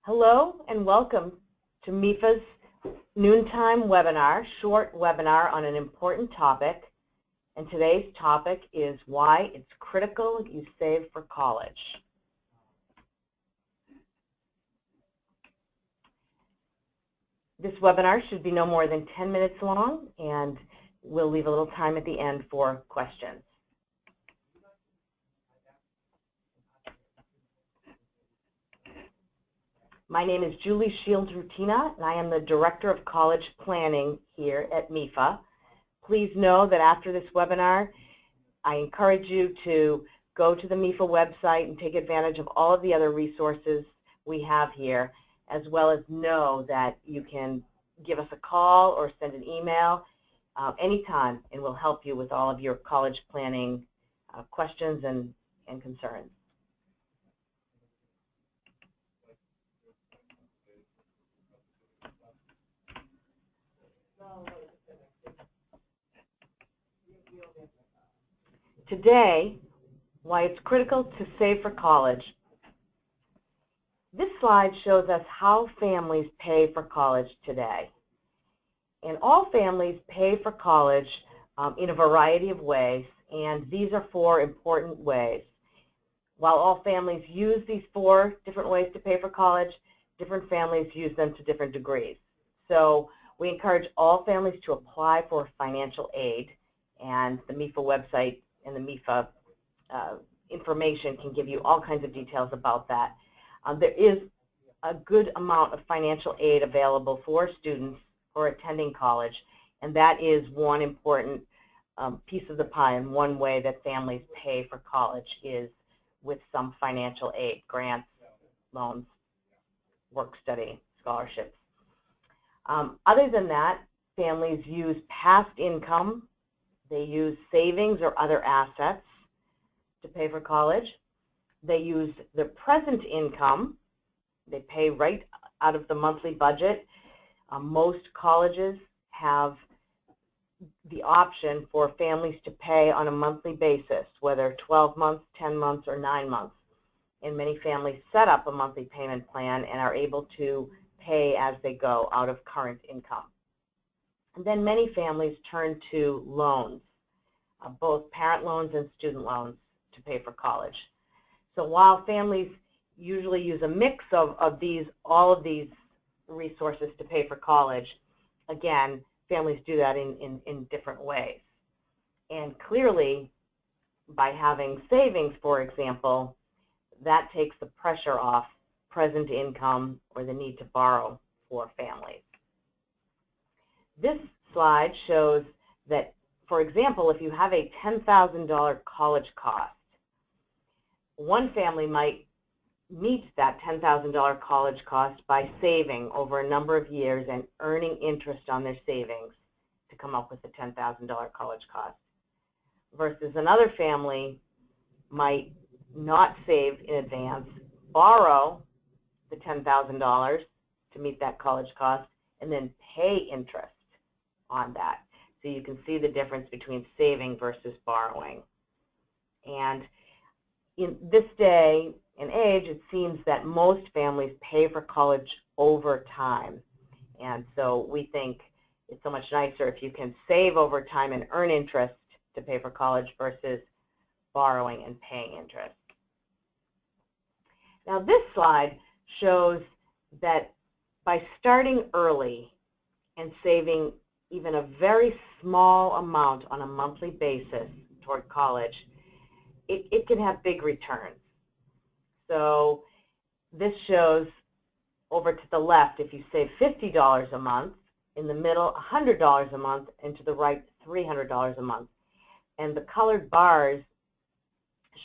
Hello and welcome to MIFA's noontime webinar, short webinar on an important topic. And today's topic is why it's critical you save for college. This webinar should be no more than 10 minutes long, and we'll leave a little time at the end for questions. My name is Julie Shields-Rutina, and I am the Director of College Planning here at MIFA. Please know that after this webinar, I encourage you to go to the MIFA website and take advantage of all of the other resources we have here, as well as know that you can give us a call or send an email anytime, and we'll help you with all of your college planning questions and concerns. Today, why it's critical to save for college. This slide shows us how families pay for college today. And all families pay for college in a variety of ways, and these are 4 important ways. While all families use these 4 different ways to pay for college, different families use them to different degrees. So we encourage all families to apply for financial aid, and the MIFA website and the MIFA information can give you all kinds of details about that. There is a good amount of financial aid available for students who are attending college, and that is one important piece of the pie, and one way that families pay for college is with some financial aid, grants, loans, work-study, scholarships. Other than that, families use past income. They use savings or other assets to pay for college. They use the present income. They pay right out of the monthly budget. Most colleges have the option for families to pay on a monthly basis, whether 12 months, 10 months, or 9 months. And many families set up a monthly payment plan and are able to pay as they go out of current income. And then many families turn to loans, both parent loans and student loans, to pay for college. So while families usually use a mix of all of these resources to pay for college, again, families do that in different ways. And clearly, by having savings, for example, that takes the pressure off present income or the need to borrow for families. This slide shows that, for example, if you have a $10,000 college cost, one family might meet that $10,000 college cost by saving over a number of years and earning interest on their savings to come up with the $10,000 college cost, versus another family might not save in advance, borrow the $10,000 to meet that college cost, and then pay interest on that. So you can see the difference between saving versus borrowing. And in this day and age, it seems that most families pay for college over time. And so we think it's so much nicer if you can save over time and earn interest to pay for college versus borrowing and paying interest. Now this slide shows that by starting early and saving even a very small amount on a monthly basis toward college, it can have big returns. So this shows over to the left, if you save $50 a month, in the middle $100 a month, and to the right $300 a month. And the colored bars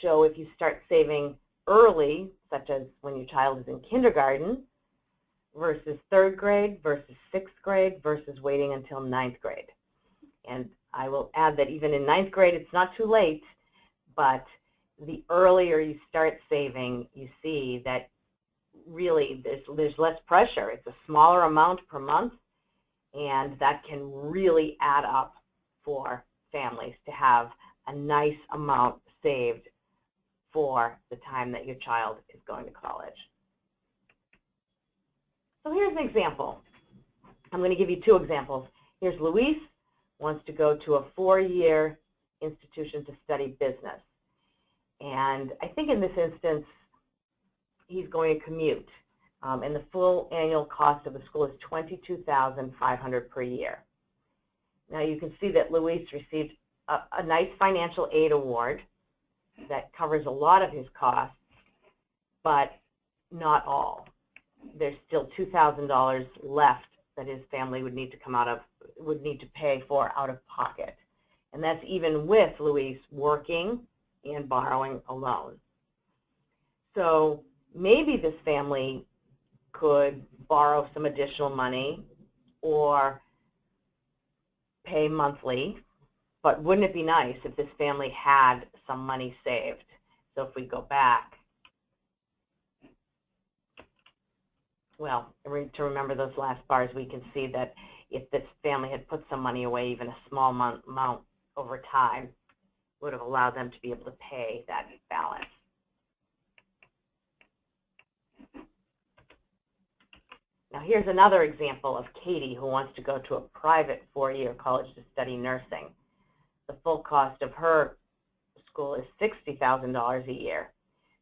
show if you start saving early, such as when your child is in kindergarten, versus 3rd grade, versus 6th grade, versus waiting until 9th grade. And I will add that even in 9th grade, it's not too late, but the earlier you start saving, you see that really there's less pressure. It's a smaller amount per month, and that can really add up for families to have a nice amount saved for the time that your child is going to college. So here's an example. I'm going to give you two examples. Here's Luis, wants to go to a 4-year institution to study business. And I think in this instance, he's going to commute. And the full annual cost of the school is $22,500 per year. Now you can see that Luis received a nice financial aid award that covers a lot of his costs, but not all. There's still $2,000 left that his family would need to pay for out of pocket. And that's even with Luis working and borrowing a loan. So maybe this family could borrow some additional money or pay monthly, but wouldn't it be nice if this family had some money saved? So if we go back, well, to remember those last bars, we can see that if this family had put some money away, even a small amount over time, would have allowed them to be able to pay that balance. Now here's another example of Katie, who wants to go to a private 4-year college to study nursing. The full cost of her school is $60,000 a year.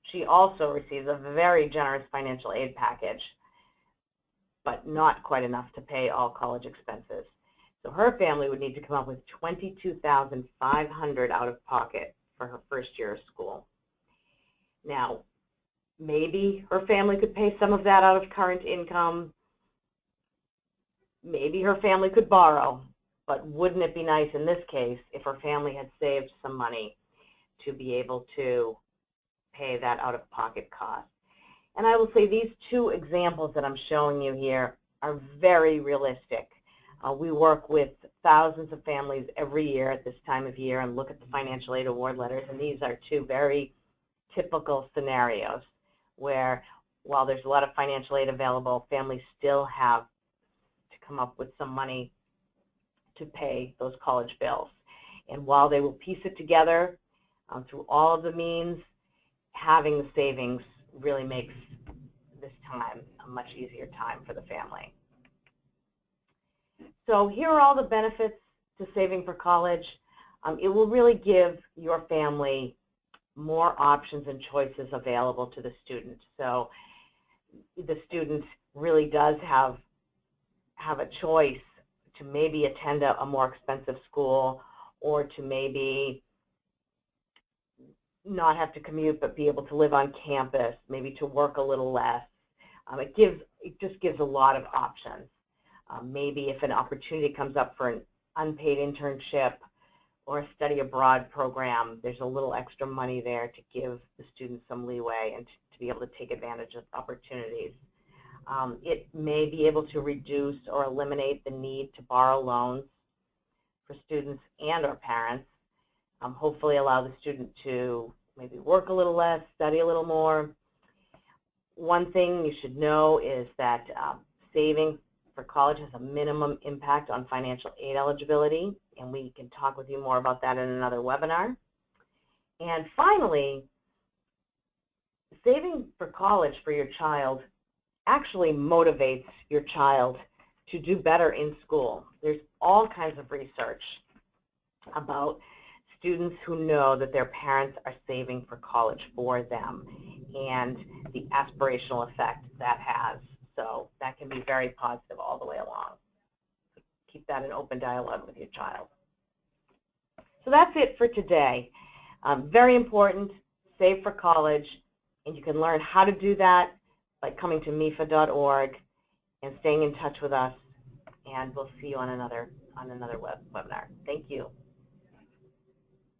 She also receives a very generous financial aid package, but not quite enough to pay all college expenses. So her family would need to come up with $22,500 out of pocket for her first year of school. Now, maybe her family could pay some of that out of current income. Maybe her family could borrow, but wouldn't it be nice in this case if her family had saved some money to be able to pay that out-of-pocket cost? And I will say these two examples that I'm showing you here are very realistic. We work with thousands of families every year at this time of year and look at the financial aid award letters, and these are two very typical scenarios where, while there's a lot of financial aid available, families still have to come up with some money to pay those college bills. And while they will piece it together through all of the means, having the savings really makes this time a much easier time for the family. So here are all the benefits to saving for college. It will really give your family more options and choices available to the student. So the student really does have a choice to maybe attend a more expensive school, or to maybe not have to commute but be able to live on campus, maybe to work a little less. It just gives a lot of options. Maybe if an opportunity comes up for an unpaid internship or a study abroad program, there's a little extra money there to give the student some leeway and to be able to take advantage of opportunities. It may be able to reduce or eliminate the need to borrow loans for students and or parents. Hopefully allow the student to maybe work a little less, study a little more. One thing you should know is that saving for college has a minimum impact on financial aid eligibility, and we can talk with you more about that in another webinar. And finally, saving for college for your child actually motivates your child to do better in school. There's all kinds of research about students who know that their parents are saving for college for them and the aspirational effect that has. So that can be very positive all the way along. Keep that in open dialogue with your child. So that's it for today. Very important, save for college, and you can learn how to do that by coming to MIFA.org and staying in touch with us, and we'll see you on another webinar. Thank you.